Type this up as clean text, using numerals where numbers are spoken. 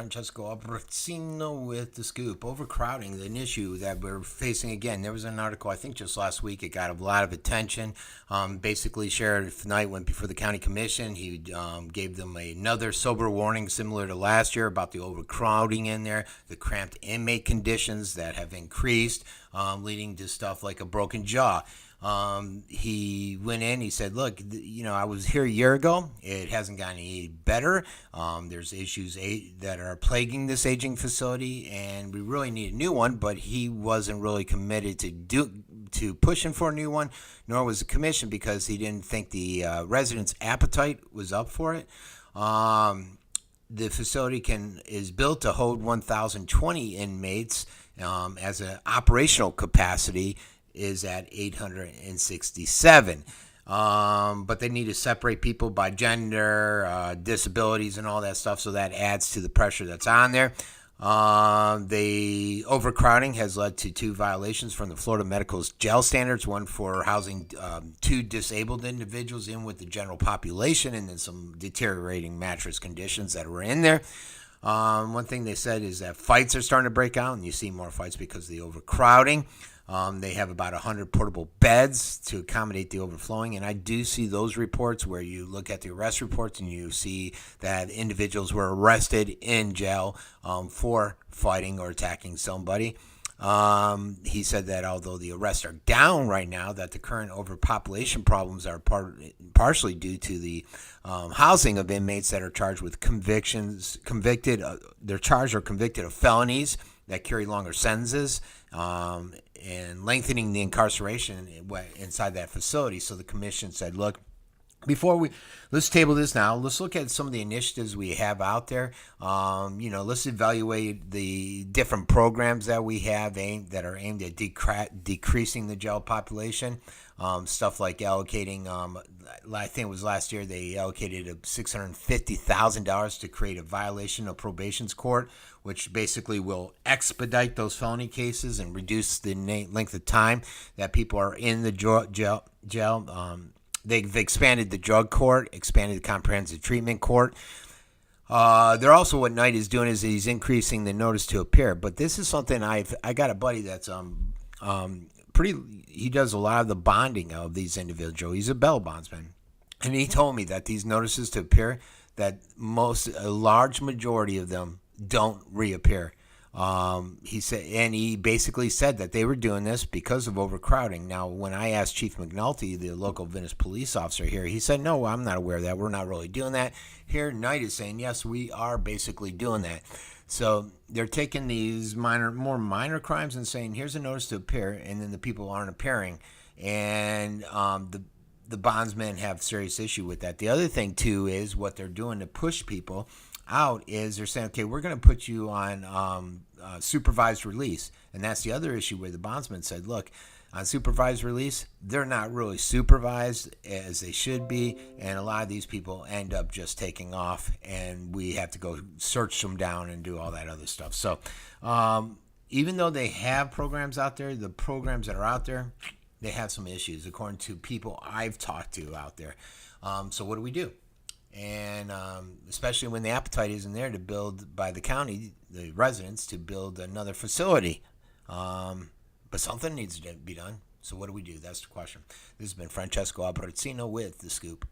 Francesco Abbruzzino with The Scoop. Overcrowding, an issue that we're facing again. There was an article, I think just last week, it got a lot of attention. Basically, Sheriff Knight went before the county commission. He gave them another sober warning similar to last year about the overcrowding in there, the cramped inmate conditions that have increased, leading to stuff like a broken jaw. He went in, he said, look, I was here a year ago. It hasn't gotten any better. There's issues that are plaguing this aging facility, and we really need a new one, but he wasn't really committed to pushing for a new one, nor was the commission, because he didn't think the residents' appetite was up for it. The facility is built to hold 1,020 inmates as an operational capacity is at 867. But they need to separate people by gender, disabilities, and all that stuff, so that adds to the pressure that's on there. The overcrowding has led to 2 violations from the Florida Medical's jail standards, one for housing 2 disabled individuals in with the general population, and then some deteriorating mattress conditions that were in there. One thing they said is that fights are starting to break out, and you see more fights because of the overcrowding. They have about 100 portable beds to accommodate the overflowing, and I do see those reports where you look at the arrest reports and you see that individuals were arrested in jail for fighting or attacking somebody. He said that although the arrests are down right now, that the current overpopulation problems are partially due to the housing of inmates that are charged with they're charged or convicted of felonies that carry longer sentences, and lengthening the incarceration inside that facility. So the commission said, look, let's table this now. Let's look at some of the initiatives we have out there. Let's evaluate the different programs that we have that are aimed at decreasing the jail population. Stuff like allocating, I think it was last year, they allocated $650,000 to create a violation of probation's court, which basically will expedite those felony cases and reduce the length of time that people are in the jail. They've expanded the drug court, expanded the comprehensive treatment court. They're also, what Knight is doing is he's increasing the notice to appear. But this is something I got a buddy that's he does a lot of the bonding of these individuals. He's a bail bondsman, and he told me that these notices to appear, that a large majority of them don't reappear. He basically said that they were doing this because of overcrowding. Now, when I asked Chief McNulty, the local Venice police officer here, he said, no, I'm not aware of that. We're not really doing that. Here, Knight is saying, yes, we are basically doing that. So they're taking these more minor crimes and saying, here's a notice to appear, and then the people aren't appearing. And the bondsmen have serious issue with that. The other thing, too, is what they're doing to push people out is they're saying, okay, we're going to put you on supervised release. And that's the other issue where the bondsman said, look, on supervised release, they're not really supervised as they should be, and a lot of these people end up just taking off, and we have to go search them down and do all that other stuff. So even though they have programs out there, the programs that are out there, they have some issues, according to people I've talked to out there. So what do we do? And especially when the appetite isn't there to build by the county, the residents, to build another facility. But something needs to be done. So what do we do? That's the question. This has been Francesco Abbruzzino with The Scoop.